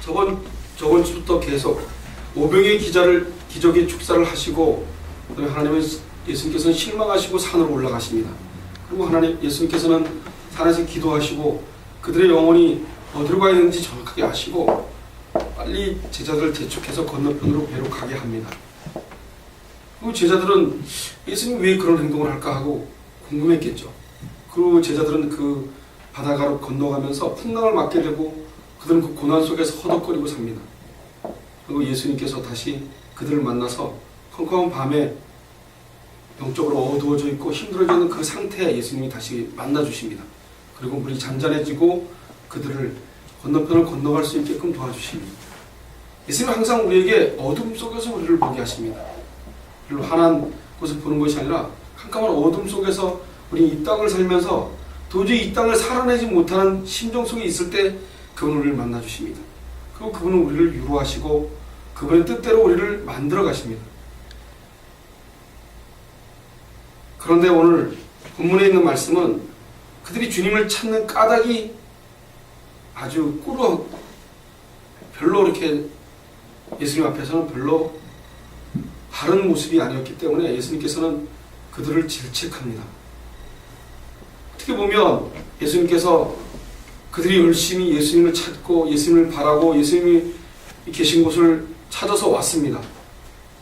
저번 주부터 계속 오병의 기적의 축사를 하시고, 하나님은 예수님께서는 실망하시고 산으로 올라가십니다. 그리고 예수님께서는 산에서 기도하시고 그들의 영혼이 어디로 가야 되는지 정확하게 아시고 빨리 제자들을 재촉해서 건너편으로 배로 가게 합니다. 그리고 제자들은 예수님이 왜 그런 행동을 할까 하고 궁금했겠죠. 그리고 제자들은 그 바다가로 건너가면서 풍랑을 맞게 되고 그들은 그 고난 속에서 허덕거리고 삽니다. 그리고 예수님께서 다시 그들을 만나서 컴컴한 밤에 영적으로 어두워져 있고 힘들어져 있는 그 상태에 예수님이 다시 만나주십니다. 그리고 물이 잔잔해지고 그들을 건너편을 건너갈 수 있게끔 도와주십니다. 예수님은 항상 우리에게 어둠 속에서 우리를 보게 하십니다. 우리를 환한 곳을 보는 것이 아니라 캄캄한 어둠 속에서 우리 이 땅을 살면서 도저히 이 땅을 살아내지 못하는 심정 속에 있을 때 그분은 우리를 만나주십니다. 그리고 그분은 우리를 위로하시고 그분의 뜻대로 우리를 만들어 가십니다. 그런데 오늘 본문에 있는 말씀은 그들이 주님을 찾는 까닭이 아주 별로 이렇게 예수님 앞에서는 별로 바른 모습이 아니었기 때문에 예수님께서는 그들을 질책합니다. 어떻게 보면 예수님께서 그들이 열심히 예수님을 찾고 예수님을 바라고 예수님이 계신 곳을 찾아서 왔습니다.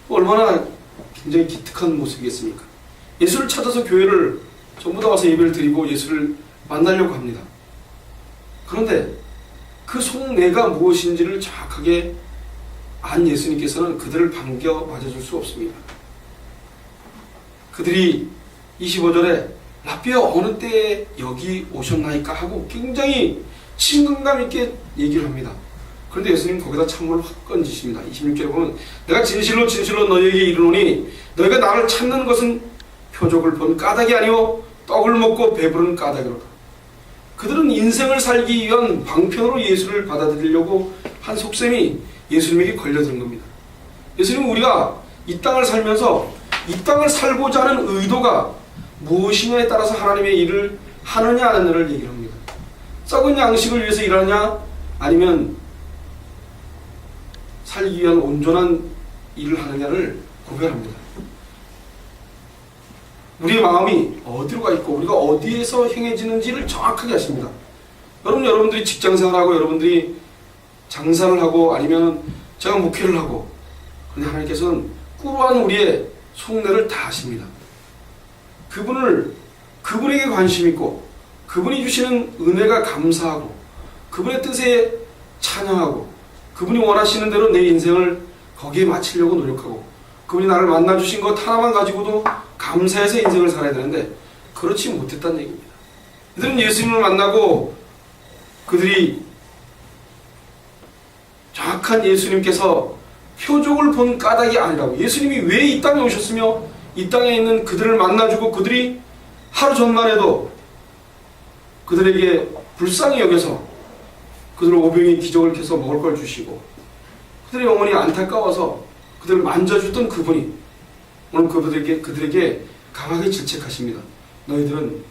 얼마나 굉장히 기특한 모습이겠습니까? 예수를 찾아서 교회를 전부 다 와서 예배를 드리고 예수를 만나려고 합니다. 그런데 그 속내가 무엇인지를 정확하게 안 예수님께서는 그들을 반겨 맞아줄 수 없습니다. 그들이 25절에 라삐어 어느 때에 여기 오셨나이까 하고 굉장히 친근감 있게 얘기를 합니다. 그런데 예수님 거기다 찬물을 확 건지십니다. 26절에 보면 내가 진실로 진실로 너희에게 이르노니 너희가 나를 찾는 것은 표적을 본 까닭이 아니오 떡을 먹고 배부른 까닭이로다. 그들은 인생을 살기 위한 방편으로 예수를 받아들이려고 한 속셈이 예수님에게 걸려드는 겁니다. 예수님은 우리가 이 땅을 살면서 이 땅을 살고자 하는 의도가 무엇이냐에 따라서 하나님의 일을 하느냐 안 하느냐를 얘기를 합니다. 썩은 양식을 위해서 일하느냐 아니면 살기 위한 온전한 일을 하느냐를 구별합니다. 우리의 마음이 어디로 가 있고 우리가 어디에서 행해지는지를 정확하게 아십니다. 여러분들이 직장생활하고 여러분들이 장사를 하고 아니면 제가 목회를 하고, 그런데 하나님께서는 꾸루한 우리의 속내를 다 아십니다. 그분에게 관심 있고 그분이 주시는 은혜가 감사하고 그분의 뜻에 찬양하고 그분이 원하시는 대로 내 인생을 거기에 마치려고 노력하고 그분이 나를 만나주신 것 하나만 가지고도 감사해서 인생을 살아야 되는데 그렇지 못했다는 얘기입니다. 이들은 예수님을 만나고 그들이 정확한 예수님께서 표적을 본 까닭이 아니라고, 예수님이 왜 이 땅에 오셨으며 이 땅에 있는 그들을 만나주고 그들이 하루 전만 해도 그들에게 불쌍히 여겨서 그들을 오병이 기적을 켜서 먹을 걸 주시고 그들의 영혼이 안타까워서 그들을 만져주던 그분이 오늘 그들에게 강하게 질책하십니다. 너희들은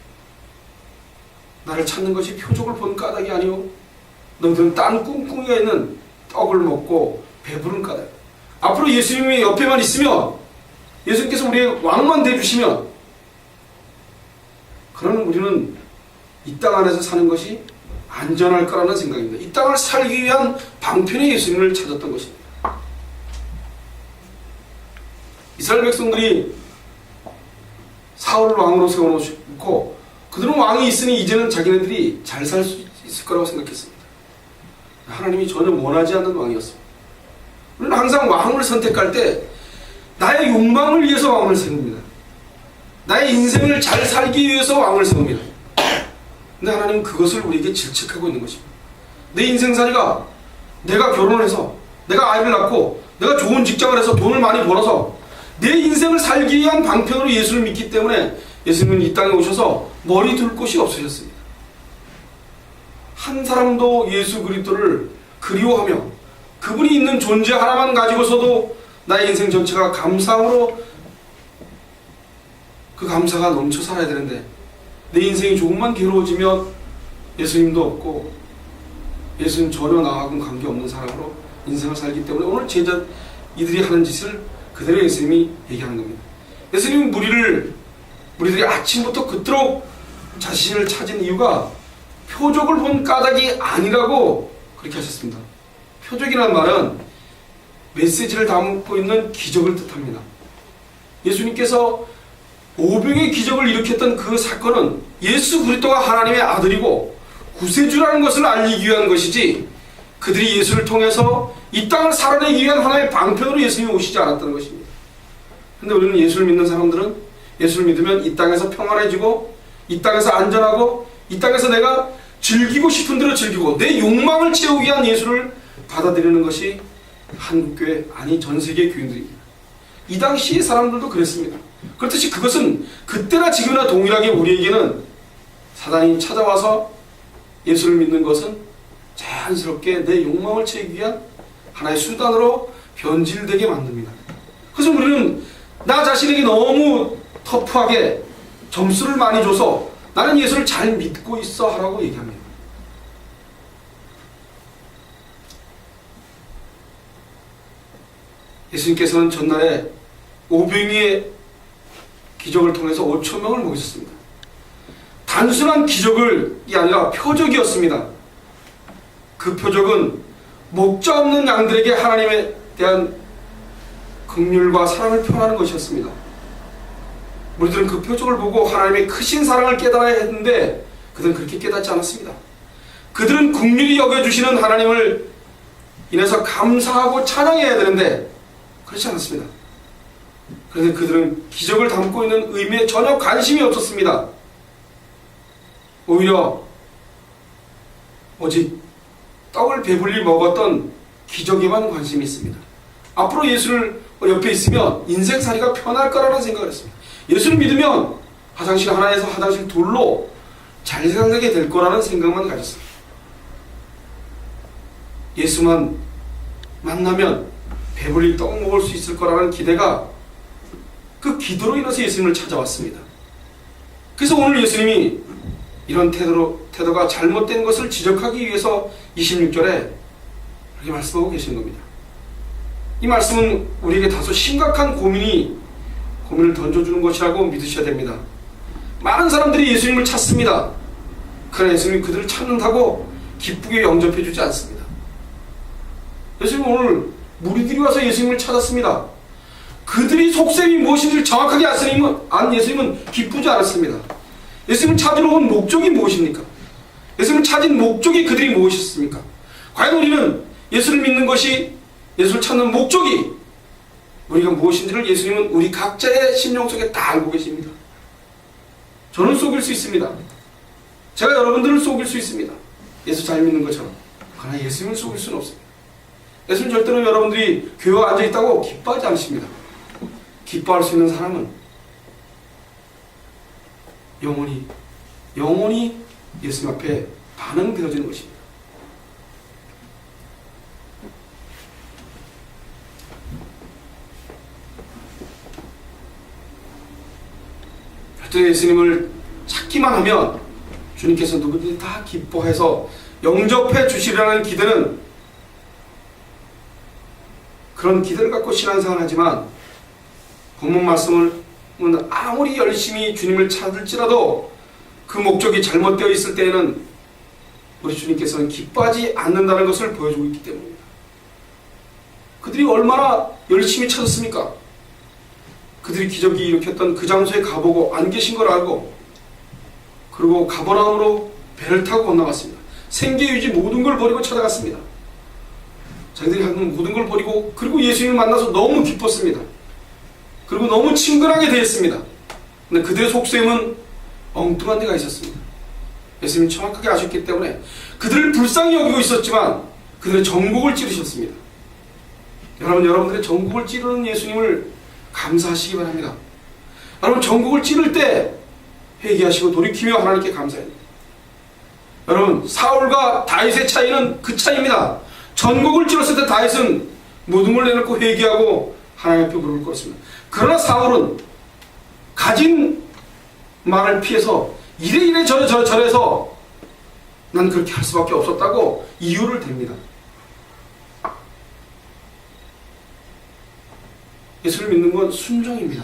나를 찾는 것이 표적을 본 까닭이 아니오 너희들은 딴 꿍꿍이가 있는 떡을 먹고 배부른 까닭. 앞으로 예수님이 옆에만 있으면 예수님께서 우리의 왕만 되주시면 그러면 우리는 이 땅 안에서 사는 것이 안전할 거라는 생각입니다. 이 땅을 살기 위한 방편의 예수님을 찾았던 것입니다. 이스라엘 백성들이 사울을 왕으로 세워놓고 그들은 왕이 있으니 이제는 자기네들이 잘 살 수 있을 거라고 생각했습니다. 하나님이 전혀 원하지 않는 왕이었습니다. 우리는 항상 왕을 선택할 때 나의 욕망을 위해서 왕을 세웁니다. 나의 인생을 잘 살기 위해서 왕을 세웁니다. 근데 하나님은 그것을 우리에게 질책하고 있는 것입니다. 내 인생살이가 내가 결혼을 해서 내가 아이를 낳고 내가 좋은 직장을 해서 돈을 많이 벌어서 내 인생을 살기 위한 방편으로 예수를 믿기 때문에 예수님은 이 땅에 오셔서 머리 둘 곳이 없으셨습니다. 한 사람도 예수 그리스도를 그리워하며 그분이 있는 존재 하나만 가지고서도 나의 인생 전체가 감사함으로 그 감사가 넘쳐 살아야 되는데 내 인생이 조금만 괴로워지면 예수님도 없고 예수는 전혀 나하고는 관계없는 사람으로 인생을 살기 때문에 오늘 제자 이들이 하는 짓을 그대로 예수님이 얘기하는 겁니다. 예수님은 무리들이 아침부터 그토록 자신을 찾은 이유가 표적을 본 까닭이 아니라고 그렇게 하셨습니다. 표적이라는 말은 메시지를 담고 있는 기적을 뜻합니다. 예수님께서 오병의 기적을 일으켰던 그 사건은 예수 그리스도가 하나님의 아들이고 구세주라는 것을 알리기 위한 것이지, 그들이 예수를 통해서 이 땅을 살아내기 위한 하나의 방편으로 예수님이 오시지 않았다는 것입니다. 그런데 우리는 예수를 믿는 사람들은 예수를 믿으면 이 땅에서 평안해지고, 이 땅에서 안전하고, 이 땅에서 내가 즐기고 싶은 대로 즐기고 내 욕망을 채우기 위한 예수를 받아들이는 것이 한국교회, 아니 전세계 교인들입니다. 이 당시의 사람들도 그랬습니다. 그렇듯이 그것은 그때나 지금이나 동일하게 우리에게는 사단이 찾아와서 예수를 믿는 것은 자연스럽게 내 욕망을 채우기 위한 하나의 수단으로 변질되게 만듭니다. 그래서 우리는 나 자신에게 너무 터프하게 점수를 많이 줘서 나는 예수를 잘 믿고 있어 하라고 얘기합니다. 예수님께서는 전날에 오병이의 기적을 통해서 5천 명을 먹이셨습니다. 단순한 기적이 아니라 표적이었습니다. 그 표적은 목자 없는 양들에게 하나님에 대한 긍휼과 사랑을 표현하는 것이었습니다. 우리들은 그 표적을 보고 하나님의 크신 사랑을 깨달아야 했는데 그들은 그렇게 깨닫지 않았습니다. 그들은 긍휼히 여겨주시는 하나님을 인해서 감사하고 찬양해야 되는데 그렇지 않았습니다. 그런데 그들은 기적을 담고 있는 의미에 전혀 관심이 없었습니다. 오히려 오직 떡을 배불리 먹었던 기적에만 관심이 있습니다. 앞으로 예수를 옆에 있으면 인생살이가 편할 거라는 생각을 했습니다. 예수를 믿으면 화장실 하나에서 화장실 둘로 잘 살게 될 거라는 생각만 가졌습니다. 예수만 만나면 배불리 떡 먹을 수 있을 거라는 기대가 그 기도로 인해서 예수님을 찾아왔습니다. 그래서 오늘 예수님이 이런 태도가 잘못된 것을 지적하기 위해서 26절에 이렇게 말씀하고 계신 겁니다. 이 말씀은 우리에게 다소 심각한 고민을 던져주는 것이라고 믿으셔야 됩니다. 많은 사람들이 예수님을 찾습니다. 그러나 예수님이 그들을 찾는다고 기쁘게 영접해 주지 않습니다. 예수님 오늘 무리들이 와서 예수님을 찾았습니다. 그들이 속셈이 무엇인지를 정확하게 안 예수님은 기쁘지 않았습니다. 예수님을 찾으러 온 목적이 무엇입니까? 예수님을 찾은 목적이 그들이 무엇이었습니까? 과연 우리는 예수를 믿는 것이, 예수를 찾는 목적이 우리가 무엇인지를 예수님은 우리 각자의 심령 속에 다 알고 계십니다. 저는 속일 수 있습니다. 제가 여러분들을 속일 수 있습니다. 예수 잘 믿는 것처럼. 그러나 예수님을 속일 수는 없습니다. 예수님 절대로 여러분들이 교회에 앉아있다고 기뻐하지 않으십니다. 기뻐할 수 있는 사람은 영원히 예수님 앞에 반응되어지는 것입니다. 절대 예수님을 찾기만 하면 주님께서 누구든지 다 기뻐해서 영접해 주시려는 기대는, 그런 기대를 갖고 신앙생활을 하지만 본문 말씀은 아무리 열심히 주님을 찾을지라도 그 목적이 잘못되어 있을 때에는 우리 주님께서는 기뻐하지 않는다는 것을 보여주고 있기 때문입니다. 그들이 얼마나 열심히 찾았습니까? 그들이 기적이 일으켰던 그 장소에 가보고 안 계신 걸 알고, 그리고 가버나움으로 배를 타고 건너갔습니다. 생계유지 모든 걸 버리고 찾아갔습니다. 자기들이 하는 모든 걸 버리고, 그리고 예수님을 만나서 너무 기뻤습니다. 그리고 너무 친근하게 대했습니다. 근데 그들의 속셈은 엉뚱한 데가 있었습니다. 예수님이 정확하게 아셨기 때문에 그들을 불쌍히 여기고 있었지만 그들의 전곡을 찌르셨습니다. 여러분들의 전곡을 찌르는 예수님을 감사하시기 바랍니다. 여러분, 전곡을 찌를 때 회개하시고 돌이키며 하나님께 감사해야 됩니다. 여러분, 사울과 다윗의 차이는 그 차이입니다. 전곡을 찔렀을 때 다윗은 모든 걸 내놓고 회개하고 하나님 앞에 무릎을 꿇었습니다. 그러나 사울은 가진 말을 피해서 이래 저래서 난 그렇게 할 수밖에 없었다고 이유를 댑니다. 예수를 믿는 건 순종입니다.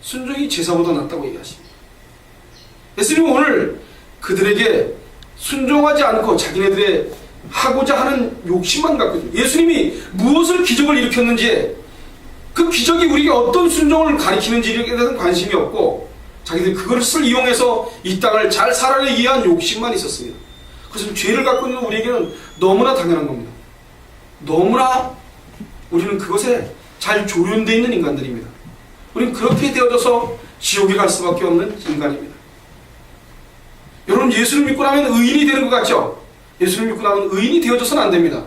순종이 제사보다 낫다고 얘기하십니다. 예수님은 오늘 그들에게 순종하지 않고 자기네들의 하고자 하는 욕심만 갖고 있습니다. 예수님이 무엇을 기적을 일으켰는지, 그 기적이 우리에게 어떤 순종을 가리키는지에 대해서 관심이 없고 자기들 그것을 이용해서 이 땅을 잘 살아내기 위한 욕심만 있었습니다. 그것은 죄를 갖고 있는 우리에게는 너무나 당연한 겁니다. 너무나 우리는 그것에 잘 조련되어 있는 인간들입니다. 우리는 그렇게 되어져서 지옥에 갈 수밖에 없는 인간입니다. 여러분, 예수를 믿고 나면 의인이 되는 것 같죠? 예수를 믿고 나면 의인이 되어져서는 안 됩니다.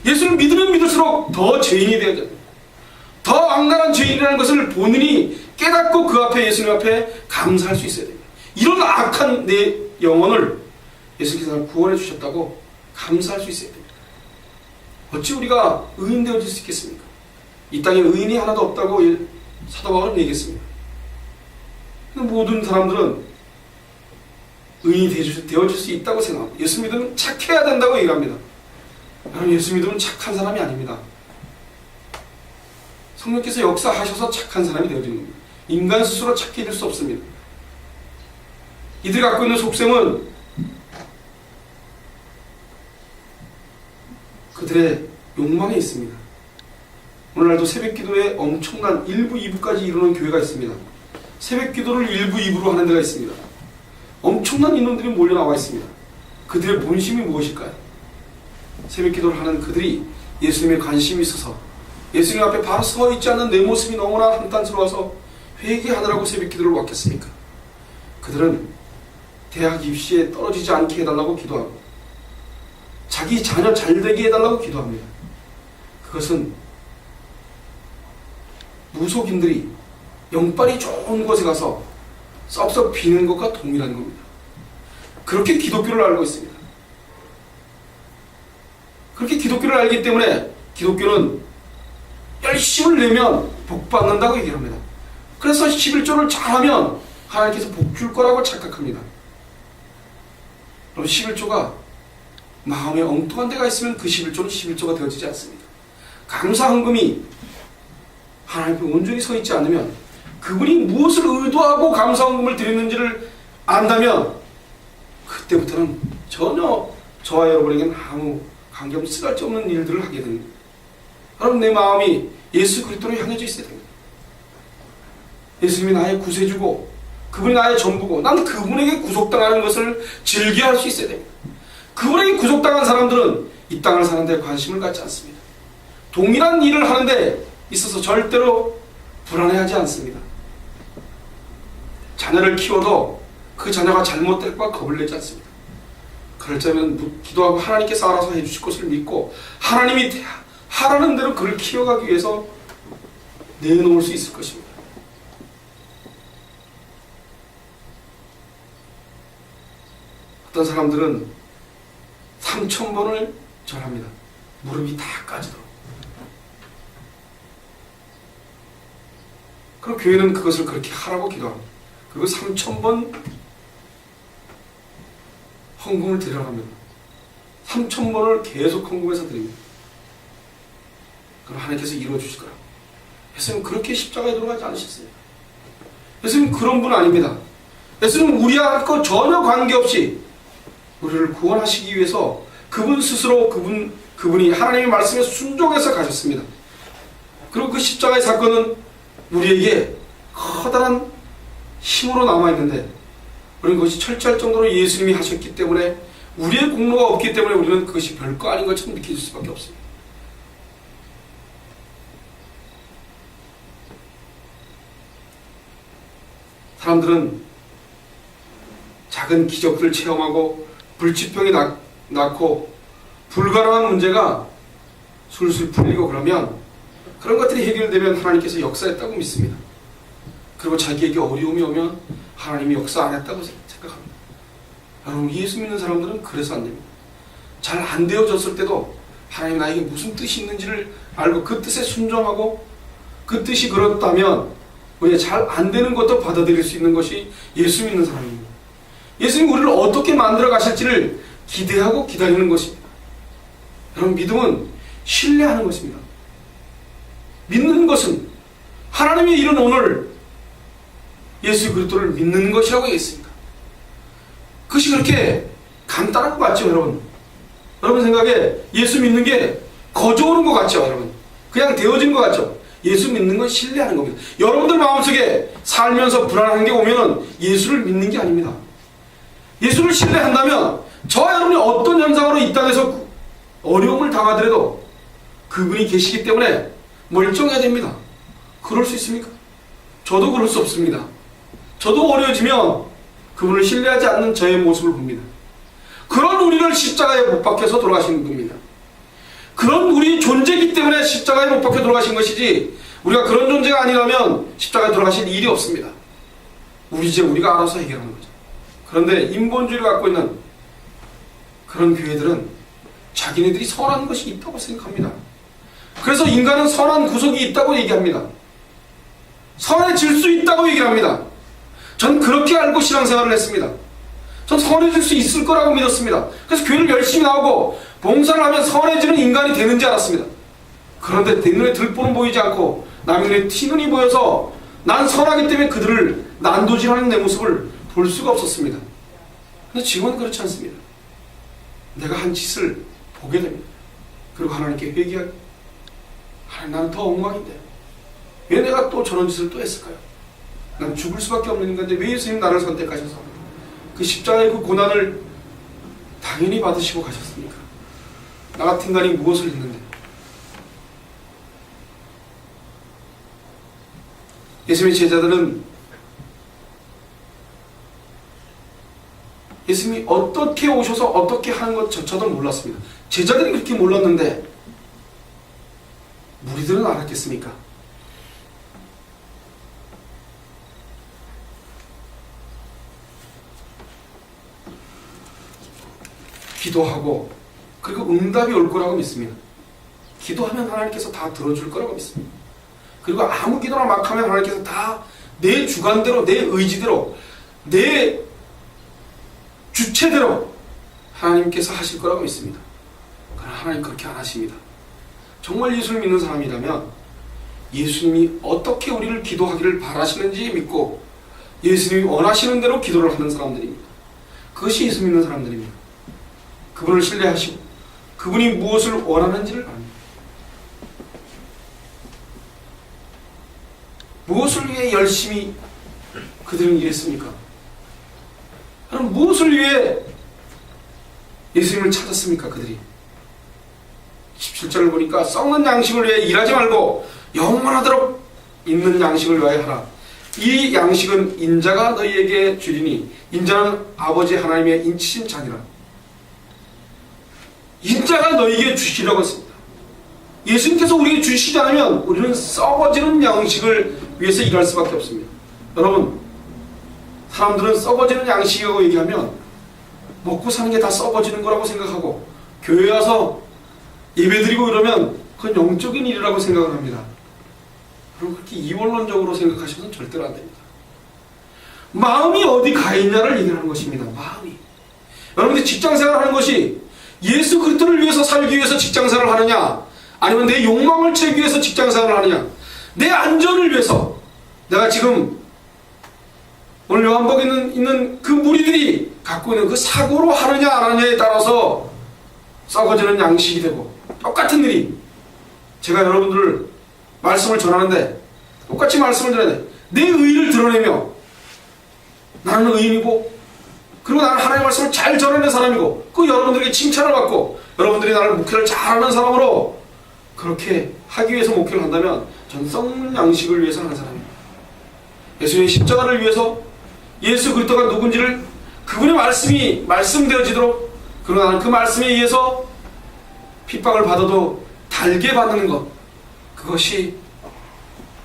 예수를 믿으면 믿을수록 더 죄인이 되어져야 됩니다. 더 악랄한 죄인이라는 것을 본인이 깨닫고 그 앞에, 예수님 앞에 감사할 수 있어야 됩니다. 이런 악한 내 영혼을 예수께서 나를 구원해 주셨다고 감사할 수 있어야 됩니다. 어찌 우리가 의인 되어질 수 있겠습니까? 이 땅에 의인이 하나도 없다고 사도 바울은 얘기했습니다. 모든 사람들은 의인이 되어질 수 있다고 생각합니다. 예수 믿으면 착해야 된다고 얘기합니다. 여러분, 예수 믿으면 착한 사람이 아닙니다. 성령께서 역사하셔서 착한 사람이 되어지는 겁니다. 인간 스스로 착해질 수 없습니다. 이들이 갖고 있는 속셈은 그들의 욕망에 있습니다. 오늘날도 새벽기도에 엄청난 1부, 2부까지 이루는 교회가 있습니다. 새벽기도를 1부, 2부로 하는 데가 있습니다. 엄청난 인원들이 몰려 나와 있습니다. 그들의 본심이 무엇일까요? 새벽기도를 하는 그들이 예수님에 관심이 있어서 예수님 앞에 바로 서 있지 않는 내 모습이 너무나 한탄스러워서 회개하느라고 새벽기도를 왔겠습니까? 그들은 대학 입시에 떨어지지 않게 해달라고 기도하고 자기 자녀 잘되게 해달라고 기도합니다. 그것은 무속인들이 영빨이 좋은 곳에 가서 썩썩 비는 것과 동일한 겁니다. 그렇게 기독교를 알고 있습니다. 그렇게 기독교를 알기 때문에 기독교는 열심을 내면 복 받는다고 얘기합니다. 그래서 11조를 잘하면 하나님께서 복 줄 거라고 착각합니다. 그럼 11조가 마음에 엉뚱한 데가 있으면 그 11조는 11조가 되어지지 않습니다. 감사헌금이 하나님 앞에 온전히 서 있지 않으면, 그분이 무엇을 의도하고 감사헌금을 드렸는지를 안다면 그때부터는 전혀 저와 여러분에게는 아무 관계없는 쓰잘데없는 일들을 하게 됩니다. 여러분, 내 마음이 예수 그리스도로 향해져 있어야 됩니다. 예수님이 나의 구세주고 그분이 나의 전부고 난 그분에게 구속당하는 것을 즐겨할 수 있어야 됩니다. 그분에게 구속당한 사람들은 이 땅을 사는 데 관심을 갖지 않습니다. 동일한 일을 하는 데 있어서 절대로 불안해하지 않습니다. 자녀를 키워도 그 자녀가 잘못될까 겁을 내지 않습니다. 그럴자면 기도하고 하나님께서 알아서 해주실 것을 믿고 하나님이 하라는 대로 그를 키워가기 위해서 내놓을 수 있을 것입니다. 어떤 사람들은 3,000번을 절합니다. 무릎이 다 까지도록. 그럼 교회는 그것을 그렇게 하라고 기도합니다. 그리고 3,000번 헌금을 드리라고 합니다. 3,000번을 계속 헌금해서 드립니다. 그럼 하나님께서 이루어주실 거라고. 예수님은 그렇게 십자가에 들어가지 않으셨어요. 예수님은 그런 분 아닙니다. 예수님은 우리하고 전혀 관계없이 우리를 구원하시기 위해서 그분 스스로 그분이 하나님의 말씀에 순종해서 가셨습니다. 그리고 그 십자가의 사건은 우리에게 커다란 힘으로 남아있는데, 우리는 그것이 철저할 정도로 예수님이 하셨기 때문에, 우리의 공로가 없기 때문에 우리는 그것이 별거 아닌 것처럼 느껴질 수밖에 없습니다. 사람들은 작은 기적들을 체험하고 불치병이 낫고 불가능한 문제가 술술 풀리고 그러면 그런 것들이 해결되면 하나님께서 역사했다고 믿습니다. 그리고 자기에게 어려움이 오면 하나님이 역사 안 했다고 생각합니다. 여러분, 예수 믿는 사람들은 그래서 안 됩니다. 잘 안 되어졌을 때도 하나님 나에게 무슨 뜻이 있는지를 알고 그 뜻에 순종하고 그 뜻이 그렇다면 우리가 잘 안 되는 것도 받아들일 수 있는 것이 예수 믿는 사람입니다. 예수님이 우리를 어떻게 만들어 가실지를 기대하고 기다리는 것입니다. 여러분, 믿음은 신뢰하는 것입니다. 믿는 것은 하나님의 일은 오늘 예수 그리스도를 믿는 것이라고 얘기했습니다. 그것이 그렇게 간단한 것 같죠, 여러분? 여러분 생각에 예수 믿는 게 거저 오는 것 같죠, 여러분? 그냥 되어진 것 같죠? 예수 믿는 건 신뢰하는 겁니다. 여러분들 마음속에 살면서 불안한 게 오면은 예수를 믿는 게 아닙니다. 예수를 신뢰한다면 저와 여러분이 어떤 현상으로 이 땅에서 어려움을 당하더라도 그분이 계시기 때문에 멀쩡해야 됩니다. 그럴 수 있습니까? 저도 그럴 수 없습니다. 저도 어려워지면 그분을 신뢰하지 않는 저의 모습을 봅니다. 그런 우리를 십자가에 못 박혀서 돌아가시는 겁니다. 그런 우리 존재이기 때문에 십자가에 못 박혀 돌아가신 것이지, 우리가 그런 존재가 아니라면 십자가에 돌아가실 일이 없습니다. 우리가 알아서 해결하는 거죠. 그런데 인본주의를 갖고 있는 그런 교회들은 자기네들이 선한 것이 있다고 생각합니다. 그래서 인간은 선한 구석이 있다고 얘기합니다. 선해질 수 있다고 얘기를 합니다. 전 그렇게 알고 신앙생활을 했습니다. 전 선해질 수 있을 거라고 믿었습니다. 그래서 교회를 열심히 나오고 봉사를 하면 선해지는 인간이 되는지 알았습니다. 그런데 내 눈에 들보는 보이지 않고 남의 눈에 티눈이 보여서 난 선하기 때문에 그들을 난도질하는 내 모습을 볼 수가 없었습니다. 근데 지금은 그렇지 않습니다. 내가 한 짓을 보게 됩니다. 그리고 하나님께 회개하고, 하나님, 나는 더 엉망인데 왜 내가 또 저런 짓을 또 했을까요? 난 죽을 수밖에 없는 인간인데 왜 예수님 나를 선택하셔서 그 십자가의 그 고난을 당연히 받으시고 가셨습니까? 나 같은 인간이 무엇을 했는데? 예수님의 제자들은 예수님이 어떻게 오셔서 어떻게 하는 것조차도 몰랐습니다. 제자들이 그렇게 몰랐는데 무리들은 알았겠습니까? 기도하고 그리고 응답이 올 거라고 믿습니다. 기도하면 하나님께서 다 들어줄 거라고 믿습니다. 그리고 아무 기도나 막 하면 하나님께서 다 내 주관대로, 내 의지대로, 내 주체대로 하나님께서 하실 거라고 믿습니다. 그러나 하나님 그렇게 안 하십니다. 정말 예수를 믿는 사람이라면 예수님이 어떻게 우리를 기도하기를 바라시는지 믿고 예수님이 원하시는 대로 기도를 하는 사람들입니다. 그것이 예수 믿는 사람들입니다. 그분을 신뢰하시고 그분이 무엇을 원하는지를 압니다. 무엇을 위해 열심히 그들은 일했습니까? 그럼 무엇을 위해 예수님을 찾았습니까? 그들이 17절을 보니까 썩는 양식을 위해 일하지 말고 영원하도록 있는 양식을 위하여 하라. 이 양식은 인자가 너희에게 주리니 인자는 아버지 하나님의 인치신 자니라. 인자가 너희에게 주시라고 했습니다. 예수님께서 우리에게 주시지 않으면 우리는 썩어지는 양식을 위해서 일할 수밖에 없습니다. 여러분, 사람들은 썩어지는 양식이라고 얘기하면 먹고 사는 게 다 썩어지는 거라고 생각하고 교회 와서 예배드리고 이러면 그건 영적인 일이라고 생각을 합니다. 그리고 그렇게 이원론적으로 생각하시면 절대로 안 됩니다. 마음이 어디 가 있냐를 얘기하는 것입니다. 마음이. 여러분들이 직장생활을 하는 것이 예수 그리스도를 위해서 살기 위해서 직장생활을 하느냐, 아니면 내 욕망을 채우기 위해서 직장생활을 하느냐, 내 안전을 위해서, 내가 지금 오늘 요한복에 있는 그 무리들이 갖고 있는 그 사고로 하느냐 안 하느냐에 따라서 썩어지는 양식이 되고, 똑같은 일이 제가 여러분들 말씀을 전하는데 똑같이 말씀을 전해야 돼. 내 의의를 드러내며 나는 의인이고, 그리고 나는 하나님의 말씀을 잘 전하는 사람이고, 그 여러분들에게 칭찬을 받고 여러분들이 나를 목회를 잘하는 사람으로 그렇게 하기 위해서 목회를 한다면 전 썩는 양식을 위해서 하는 사람입니다. 예수님의 십자가를 위해서 예수 그리스도가 누군지를 그분의 말씀이 말씀되어지도록, 그리고 나는 그 말씀에 의해서 핍박을 받아도 달게 받는 것, 그것이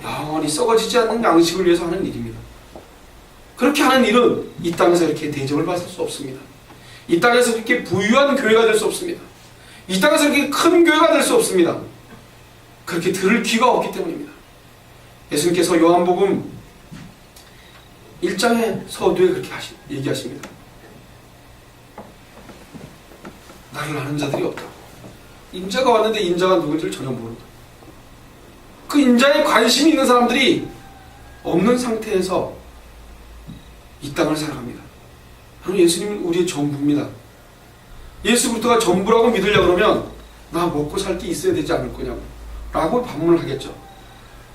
영원히 썩어지지 않는 양식을 위해서 하는 일입니다. 그렇게 하는 일은 이 땅에서 이렇게 대접을 받을 수 없습니다. 이 땅에서 이렇게 부유한 교회가 될 수 없습니다. 이 땅에서 이렇게 큰 교회가 될 수 없습니다. 그렇게 들을 귀가 없기 때문입니다. 예수님께서 요한복음 1장의 서두에 그렇게 얘기하십니다. 나를 아는 자들이 없다고. 인자가 왔는데 인자가 누군지를 전혀 모른다. 그 인자에 관심이 있는 사람들이 없는 상태에서 이 땅을 살아갑니다. 여러분, 예수님은 우리의 전부입니다. 예수 그리스도가 전부라고 믿으려고 그러면 나 먹고 살 게 있어야 되지 않을 거냐고 라고 반문을 하겠죠.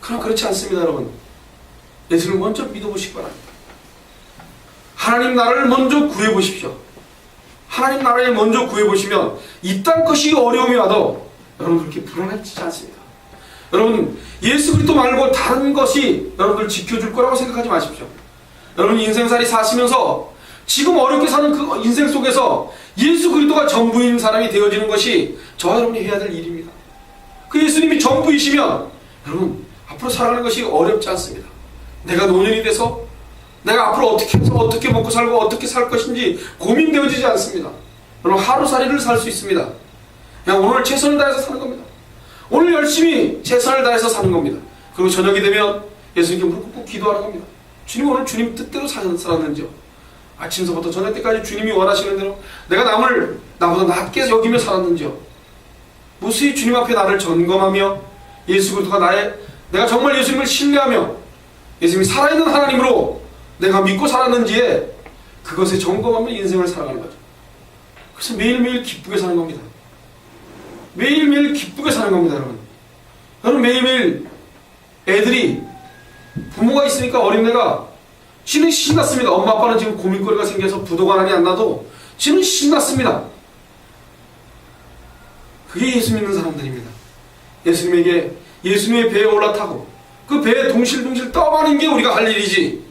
그러나 그렇지 않습니다. 여러분, 예수를 먼저 믿어보시기 바랍니다. 하나님 나라를 먼저 구해보십시오. 하나님 나라에 먼저 구해보시면 이 땅 것이 어려움이 와도 여러분 그렇게 불안해지지 않습니다. 여러분, 예수 그리스도 말고 다른 것이 여러분들 지켜줄 거라고 생각하지 마십시오. 여러분, 인생살이 사시면서 지금 어렵게 사는 그 인생 속에서 예수 그리스도가 전부인 사람이 되어지는 것이 저와 여러분이 해야 될 일입니다. 그 예수님이 전부이시면 여러분 앞으로 살아가는 것이 어렵지 않습니다. 내가 노년이 돼서 내가 앞으로 어떻게 해서 어떻게 먹고 살고 어떻게 살 것인지 고민되어지지 않습니다. 여러분, 하루살이를 살 수 있습니다. 그냥 오늘 최선을 다해서 사는 겁니다. 오늘 열심히 최선을 다해서 사는 겁니다. 그리고 저녁이 되면 예수님께 무릎 꿇고 기도하는 겁니다. 주님, 오늘 주님 뜻대로 살았는지요? 아침서부터 저녁 때까지 주님이 원하시는 대로 내가 남을 나보다 낮게 여기며 살았는지요? 무수히 주님 앞에 나를 점검하며 예수 그리스도가 내가 정말 예수님을 신뢰하며 예수님이 살아있는 하나님으로 내가 믿고 살았는지에 그것에 점검하며 인생을 살아가는 거죠. 그래서 매일매일 기쁘게 사는 겁니다. 매일매일 기쁘게 사는 겁니다. 여러분, 여러분 매일매일 애들이 부모가 있으니까 어린애가 지는 신났습니다. 엄마 아빠는 지금 고민거리가 생겨서 부도가 하나이 안 나도 지는 신났습니다. 그게 예수 믿는 사람들입니다. 예수님에게 예수님의 배에 올라타고 그 배에 동실동실 떠가는 게 우리가 할 일이지,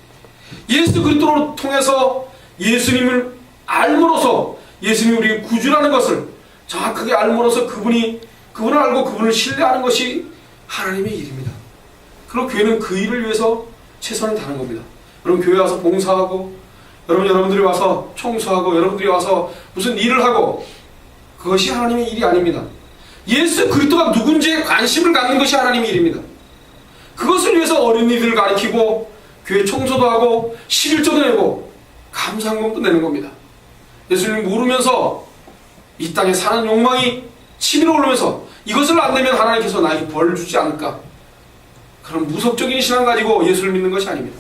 예수 그리스도를 통해서 예수님을 알므로써 예수님이 우리의 구주라는 것을 정확하게 알므로써 그분을 알고 그분을 신뢰하는 것이 하나님의 일입니다. 그리고 교회는 그 일을 위해서 최선을 다하는 겁니다. 여러분, 교회 와서 봉사하고 여러분들이 와서 청소하고 여러분들이 와서 무슨 일을 하고 그것이 하나님의 일이 아닙니다. 예수 그리스도가 누군지에 관심을 갖는 것이 하나님의 일입니다. 그것을 위해서 어린이들을 가르치고 교회 청소도 하고 11조도 내고 감사헌금도 내는 겁니다. 예수님을 모르면서 이 땅에 사는 욕망이 치밀어 오르면서 이것을 안 내면 하나님께서 나에게 벌을 주지 않을까, 그런 무속적인 신앙 가지고 예수를 믿는 것이 아닙니다.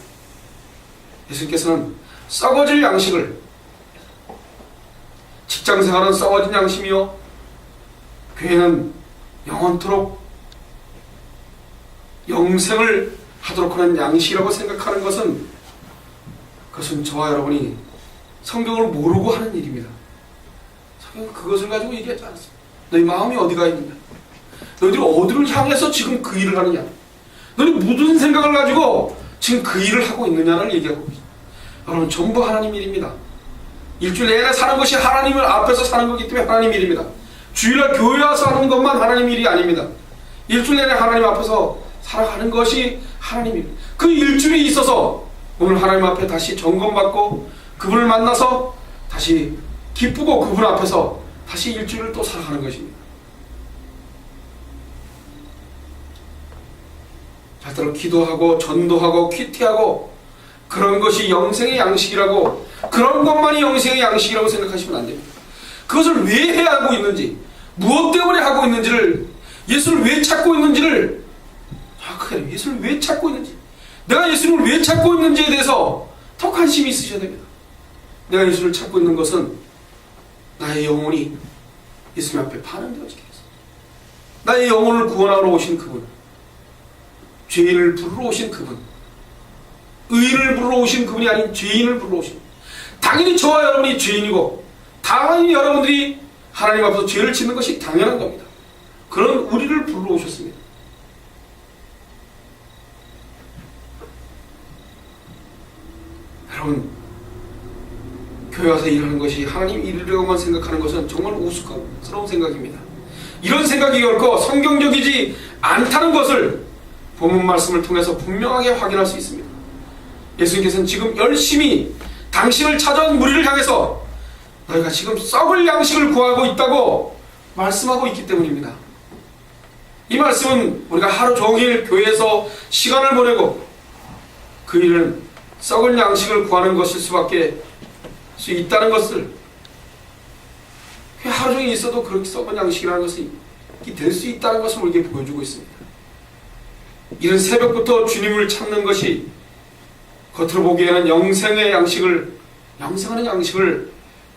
예수님께서는 썩어질 양식을, 직장생활은 썩어진 양심이요 교회는 영원토록 영생을 하도록 하는 양식이라고 생각하는 그것은 저와 여러분이 성경을 모르고 하는 일입니다. 성경은 그것을 가지고 얘기하지 않습니다. 너희 마음이 어디가 있느냐, 너희들이 어디를 향해서 지금 그 일을 하느냐, 너희 무슨 생각을 가지고 지금 그 일을 하고 있느냐를 얘기하고 있습니다. 여러분, 전부 하나님 일입니다. 일주일 내내 사는 것이 하나님을 앞에서 사는 거기 때문에 하나님 일입니다. 주일날 교회 와서 하는 것만 하나님 일이 아닙니다. 일주일 내내 하나님 앞에서 살아가는 것이 하나님 일입니다. 그 일주일에 있어서 오늘 하나님 앞에 다시 점검받고 그분을 만나서 다시 기쁘고 그분 앞에서 다시 일주일을 또 살아가는 것입니다. 절대로 기도하고 전도하고 퀴티하고 그런 것이 영생의 양식이라고, 그런 것만이 영생의 양식이라고 생각하시면 안 됩니다. 그것을 왜 해야 하고 있는지, 무엇 때문에 하고 있는지를, 예수를 왜 찾고 있는지를 정확하게, 예수를 왜 찾고 있는지, 내가 예수님을 왜 찾고 있는지에 대해서 더 관심이 있으셔야 됩니다. 내가 예수를 찾고 있는 것은 나의 영혼이 예수님 앞에 반응되어지게 해서 나의 영혼을 구원하러 오신 그분, 죄인을 부르러 오신 그분, 의인을 부르러 오신 그분이 아닌 죄인을 부르러 오신, 당연히 저와 여러분이 죄인이고 당연히 여러분들이 하나님 앞에서 죄를 짓는 것이 당연한 겁니다. 그런 우리를 부르러 오셨습니다. 여러분, 교회 와서 일하는 것이 하나님 일이라고만 생각하는 것은 정말 우스꽝스러운 생각입니다. 이런 생각이 결코 성경적이지 않다는 것을 본문 말씀을 통해서 분명하게 확인할 수 있습니다. 예수님께서는 지금 열심히 당신을 찾아온 무리를 향해서 너희가 지금 썩을 양식을 구하고 있다고 말씀하고 있기 때문입니다. 이 말씀은 우리가 하루 종일 교회에서 시간을 보내고 그 일은 썩은 양식을 구하는 것일 수밖에 수 있다는 것을, 하루 종일 있어도 그렇게 썩은 양식이라는 것이 될 수 있다는 것을 우리에게 보여주고 있습니다. 이런 새벽부터 주님을 찾는 것이 겉으로 보기에는 영생하는 양식을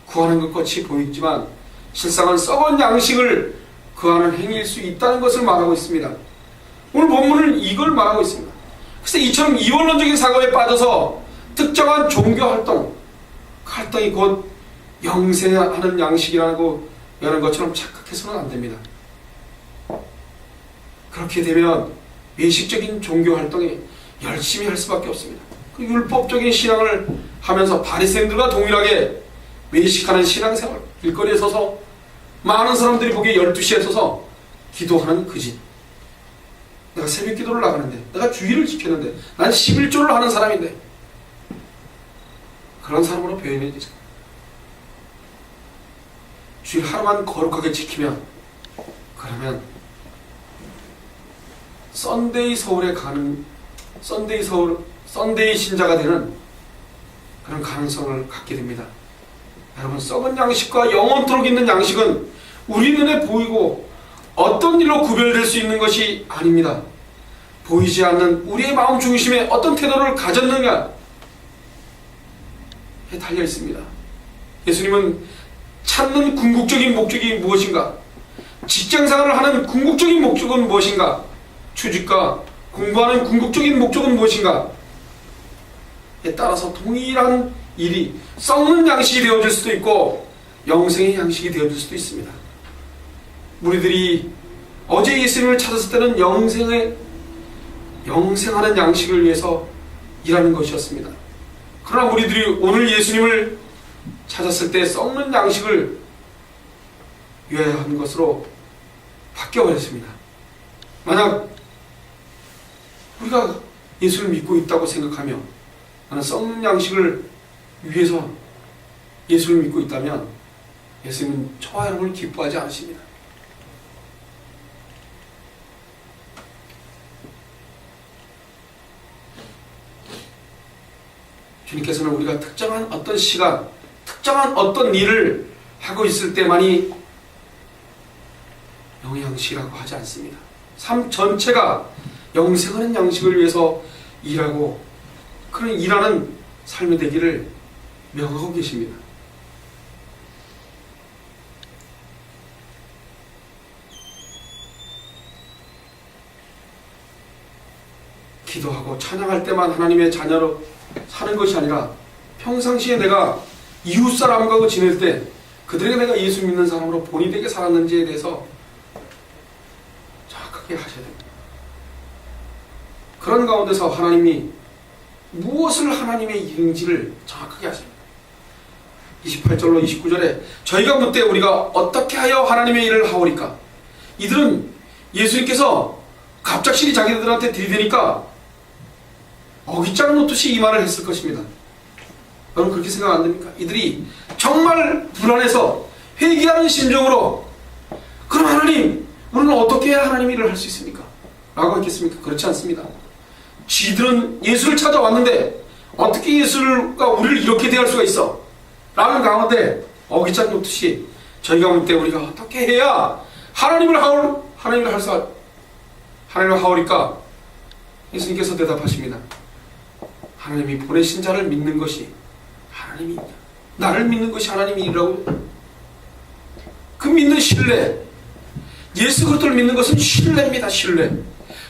구하는 것 같이 보이지만 실상은 썩은 양식을 구하는 행위일 수 있다는 것을 말하고 있습니다. 오늘 본문은 이걸 말하고 있습니다. 그래서 이처럼 이원론적인 사고에 빠져서 특정한 종교 활동이 곧 영생하는 양식이라고 여는 것처럼 착각해서는 안 됩니다. 그렇게 되면 외식적인 종교 활동에 열심히 할 수밖에 없습니다. 그 율법적인 신앙을 하면서 바리새인들과 동일하게 외식하는 신앙생활, 길거리에 서서 많은 사람들이 보기에 12시에 서서 기도하는 그 짓. 내가 새벽 기도를 나가는데, 내가 주의를 지켰는데, 난 11조를 하는 사람인데, 그런 사람으로 표현해지죠. 주일 하루만 거룩하게 지키면, 그러면 썬데이 서울에 가는, 썬데이 신자가 되는 그런 가능성을 갖게 됩니다. 여러분, 썩은 양식과 영원토록 있는 양식은 우리 눈에 보이고 어떤 일로 구별될 수 있는 것이 아닙니다. 보이지 않는 우리의 마음 중심에 어떤 태도를 가졌느냐에 달려 있습니다. 예수님은 찾는 궁극적인 목적이 무엇인가? 직장생활을 하는 궁극적인 목적은 무엇인가? 취직과 공부하는 궁극적인 목적은 무엇인가? 에 따라서 동일한 일이 썩는 양식이 되어질 수도 있고 영생의 양식이 되어질 수도 있습니다. 우리들이 어제 예수님을 찾았을 때는 영생하는 양식을 위해서 일하는 것이었습니다. 그러나 우리들이 오늘 예수님을 찾았을 때 썩는 양식을 위하여 하는 것으로 바뀌어버렸습니다. 만약 우리가 예수를 믿고 있다고 생각하며 나는 썩는 양식을 위해서 예수를 믿고 있다면 예수님은 저와 여러분을 기뻐하지 않으십니다. 주님께서는 우리가 특정한 어떤 시간, 특정한 어떤 일을 하고 있을 때만이 영의 양식이라고 하지 않습니다. 삶 전체가 영생하는 양식을 위해서 일하고 그런 일하는 삶이 되기를 명하고 계십니다. 기도하고 찬양할 때만 하나님의 자녀로 사는 것이 아니라 평상시에 내가 이웃 사람과 지낼 때 그들에게 내가 예수 믿는 사람으로 본이 되게 살았는지에 대해서 정확하게 하셔야 됩니다. 그런 가운데서 하나님이 무엇을 하나님의 일인지를 정확하게 하십니다. 28절로 29절에 저희가 묻되 우리가 어떻게 하여 하나님의 일을 하오리까? 이들은 예수님께서 갑작스레 자기들한테 들이대니까 어깃장 놓듯이 이 말을 했을 것입니다. 여러분 그렇게 생각 안 됩니까? 이들이 정말 불안해서 회개하는 심정으로 그럼 하나님 우리는 어떻게 해야 하나님 일을 할 수 있습니까? 라고 했겠습니까? 그렇지 않습니다. 지들은 예수를 찾아왔는데 어떻게 예수가 우리를 이렇게 대할 수가 있어? 라는 가운데 어깃장 놓듯이 저희가 볼 때 우리가 어떻게 해야 하나님을 하오리까? 예수님께서 대답하십니다. 하나님이 보내신 자를 믿는 것이 하나님이다. 나를 믿는 것이 하나님이라고. 그 믿는 신뢰, 예수 그리스도를 믿는 것은 신뢰입니다. 신뢰.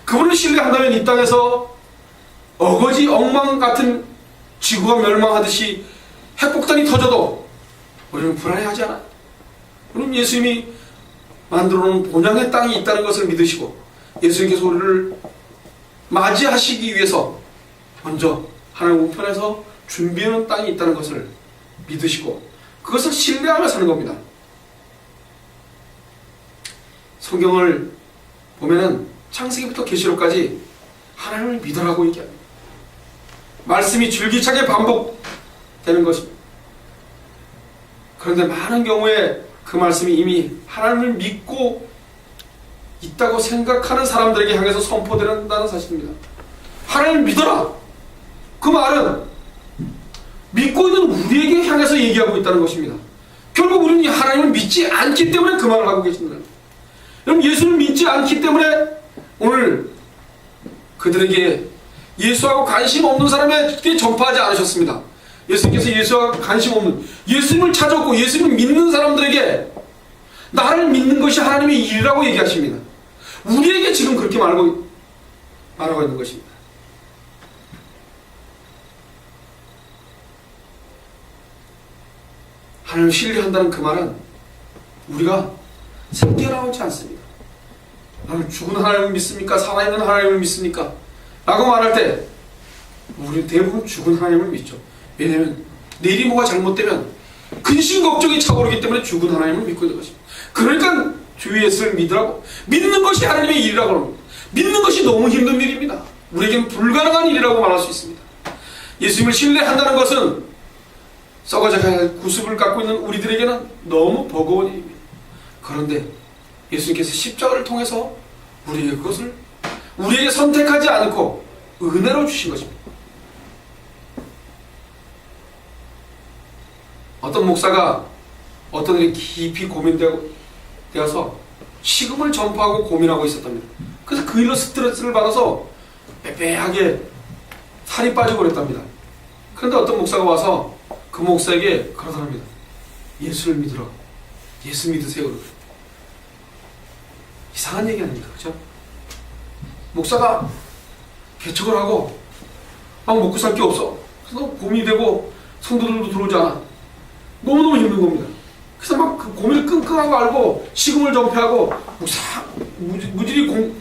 그분을 신뢰한다면 이 땅에서 어거지 엉망 같은 지구가 멸망하듯이 핵폭탄이 터져도 우리는 불안해하지 않아요. 우리는 예수님이 만들어놓은 본향의 땅이 있다는 것을 믿으시고 예수님께서 우리를 맞이하시기 위해서 먼저 하나님 우편에서 준비해놓은 땅이 있다는 것을 믿으시고 그것을 신뢰하며 사는 겁니다. 성경을 보면은 창세기부터 계시록까지 하나님을 믿으라고 얘기합니다. 말씀이 줄기차게 반복되는 것입니다. 그런데 많은 경우에 그 말씀이 이미 하나님을 믿고 있다고 생각하는 사람들에게 향해서 선포된다는 사실입니다. 하나님을 믿어라! 그 말은 믿고 있는 우리에게 향해서 얘기하고 있다는 것입니다. 결국 우리는 하나님을 믿지 않기 때문에 그 말을 하고 계신다는 거예요. 여러분, 예수를 믿지 않기 때문에 오늘 그들에게 예수하고 관심 없는 사람에게 전파하지 않으셨습니다. 예수님께서 예수와 관심 없는, 예수님을 찾았고 예수님을 믿는 사람들에게 나를 믿는 것이 하나님의 일이라고 얘기하십니다. 우리에게 지금 그렇게 말하고 있는 것입니다. 하나님을 신뢰한다는 그 말은 우리가 생겨나오지 않습니다. 나는 죽은 하나님을 믿습니까? 살아있는 하나님을 믿습니까? 라고 말할 때 우리 대부분 죽은 하나님을 믿죠. 왜냐하면 내일이 뭐가 잘못되면 근심 걱정이 차오르기 때문에 죽은 하나님을 믿고 있는 것입니다. 그러니까 주 예수를 믿으라고, 믿는 것이 하나님의 일이라고 합니다. 믿는 것이 너무 힘든 일입니다. 우리에게는 불가능한 일이라고 말할 수 있습니다. 예수님을 신뢰한다는 것은 썩어져갈 구습을 갖고 있는 우리들에게는 너무 버거운 일입니다. 그런데 예수님께서 십자가를 통해서 우리에게 그것을 우리에게 선택하지 않고 은혜로 주신 것입니다. 어떤 목사가 어떤 일이 깊이 고민되어서 식음을 전파하고 고민하고 있었답니다. 그래서 그 일로 스트레스를 받아서 빼빼하게 살이 빠지고 그랬답니다. 그런데 어떤 목사가 와서 그 목사에게 그러더랍니다. 예수를 믿으라. 예수 믿으세요. 이상한 얘기 아닙니까? 그렇죠? 목사가 개척을 하고 막 먹고 살 게 없어. 그래서 고민이 되고 성도들도 들어오지 않아. 너무너무 힘든 겁니다. 그래서 막 그 고민을 끙끙하고 알고 식음을 전폐하고 무지리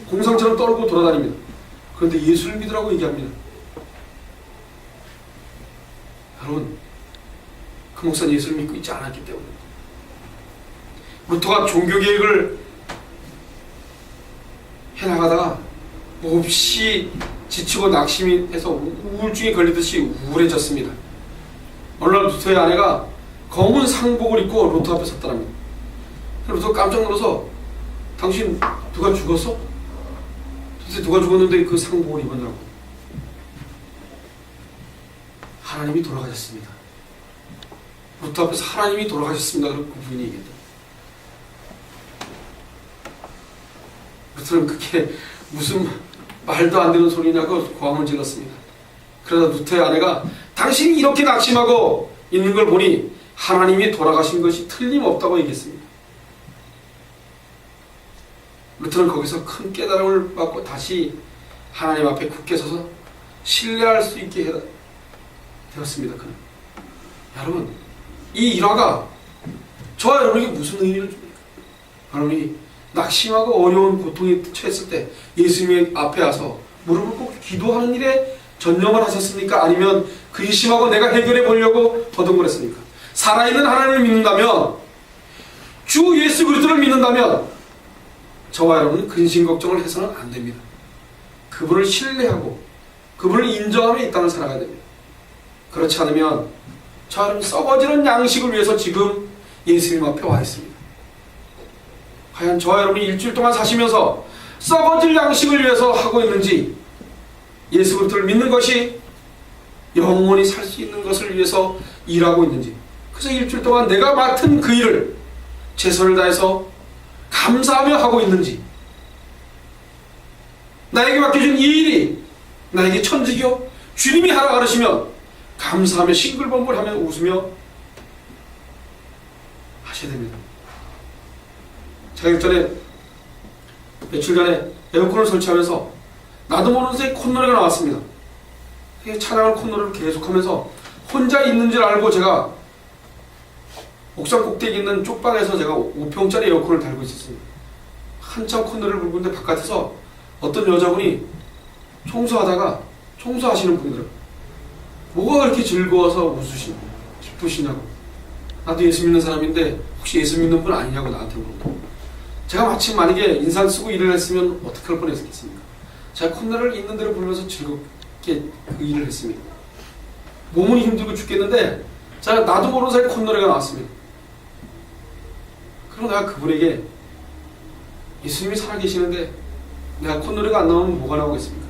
공상처럼 떨고 돌아다닙니다. 그런데 예수를 믿으라고 얘기합니다. 여러분, 그 목사는 예수를 믿고 있지 않았기 때문에 루터가 종교개혁을 해나가다가 몹시 지치고 낙심이 해서 우울증에 걸리듯이 우울해졌습니다. 어느 날 루터의 아내가 검은 상복을 입고 루터 앞에 섰더랍니다. 루터 깜짝 놀라서 당신 누가 죽었어? 도대체 누가 죽었는데 그 상복을 입었냐고. 하나님이 돌아가셨습니다. 루터 앞에서 하나님이 돌아가셨습니다. 그리고 그 부인이 얘기했다. 루터는 그게 무슨 말도 안 되는 소리냐고 고함을 질렀습니다. 그러다 루터의 아내가 당신이 이렇게 낙심하고 있는 걸 보니 하나님이 돌아가신 것이 틀림없다고 얘기했습니다. 루터는 거기서 큰 깨달음을 받고 다시 하나님 앞에 굳게 서서 신뢰할 수 있게 되었습니다. 그는. 여러분, 이 일화가 저와 여러분에게 무슨 의미를 줍니까? 여러분이 낙심하고 어려운 고통에 처했을 때 예수님의 앞에 와서 무릎을 꿇고 기도하는 일에 전념을 하셨습니까? 아니면 근심하고 내가 해결해 보려고 버둥거렸습니까? 살아있는 하나님을 믿는다면, 주 예수 그리스도를 믿는다면 저와 여러분은 근심 걱정을 해서는 안 됩니다. 그분을 신뢰하고 그분을 인정하며 이 땅을 살아가야 됩니다. 그렇지 않으면 저와 여러분 썩어지는 양식을 위해서 지금 예수님 앞에 와 있습니다. 과연 저와 여러분이 일주일 동안 사시면서 썩어질 양식을 위해서 하고 있는지, 예수 그리스도를 믿는 것이 영원히 살 수 있는 것을 위해서 일하고 있는지, 그래서 일주일 동안 내가 맡은 그 일을 최선을 다해서 감사하며 하고 있는지, 나에게 맡겨진 이 일이 나에게 천직이요 주님이 하라 그러시면 감사하며 싱글벙글하며 웃으며 하셔야 됩니다. 제가 며칠 전에 에어컨을 설치하면서 나도 모르는 새에 콧노래가 나왔습니다. 찬양을 콧노래를 계속하면서 혼자 있는 줄 알고 제가 옥상 꼭대기 있는 쪽방에서 제가 5평짜리 에어컨을 달고 있었습니다. 한참 콧노래를 부르고 있는데 바깥에서 어떤 여자분이 청소하시는 분이더라고요. 뭐가 그렇게 즐거워서 기쁘시냐고. 나도 예수 믿는 사람인데 혹시 예수 믿는 분 아니냐고 나한테 물어보고, 제가 마침 만약에 인상 쓰고 일을 했으면 어떻게 할 뻔했겠습니까? 제가 콧노래를 있는 대로 부르면서 즐겁게 그 일을 했습니다. 몸은 힘들고 죽겠는데 제가 나도 모르는 사이에 콧노래가 나왔습니다. 그럼 내가 그분에게 예수님이 살아계시는데 내가 콧노래가 안 나오면 뭐가 나오겠습니까?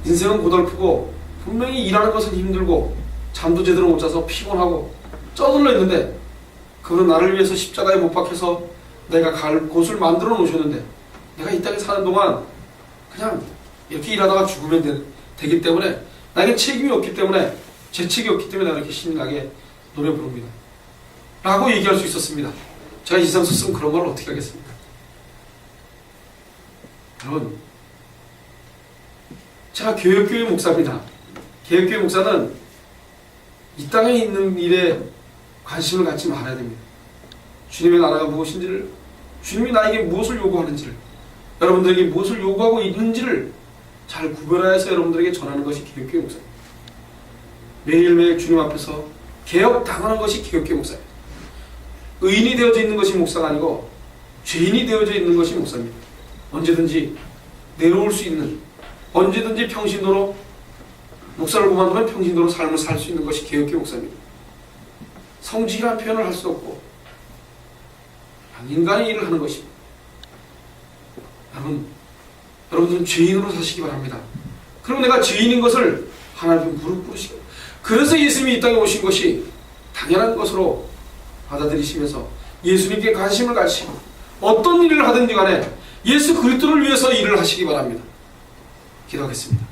인생은 고달프고 분명히 일하는 것은 힘들고 잠도 제대로 못 자서 피곤하고 쩌들러 있는데 그분은 나를 위해서 십자가에 못 박혀서 내가 갈 곳을 만들어 놓으셨는데 내가 이 땅에 사는 동안 그냥 이렇게 일하다가 죽으면 되기 때문에 나에게 책임이 없기 때문에 재책이 없기 때문에 내가 이렇게 신나게 노래 부릅니다 라고 얘기할 수 있었습니다. 제가 이상서 쓰면 그런 말을 어떻게 하겠습니까? 여러분, 제가 교회교회 목사입니다. 교회교회 목사는 이 땅에 있는 일에 관심을 갖지 말아야 됩니다. 주님의 나라가 무엇인지를, 주님이 나에게 무엇을 요구하는지를, 여러분들에게 무엇을 요구하고 있는지를 잘 구별하여서 여러분들에게 전하는 것이 교회교회 목사입니다. 매일매일 주님 앞에서 개혁당하는 것이 교회교회 목사입니다. 의인이 되어져 있는 것이 목사가 아니고 죄인이 되어져 있는 것이 목사입니다. 언제든지 내려올 수 있는, 언제든지 평신도로, 목사를 그만두면 평신도로 삶을 살 수 있는 것이 개혁교회 목사입니다. 성직이라는 표현을 할 수 없고 인간의 일을 하는 것입니다. 여러분들은 죄인으로 사시기 바랍니다. 그럼 내가 죄인인 것을 하나님 무릎 꿇으시고, 그래서 예수님이 이 땅에 오신 것이 당연한 것으로 받아들이시면서 예수님께 관심을 가지시고 어떤 일을 하든지 간에 예수 그리스도를 위해서 일을 하시기 바랍니다. 기도하겠습니다.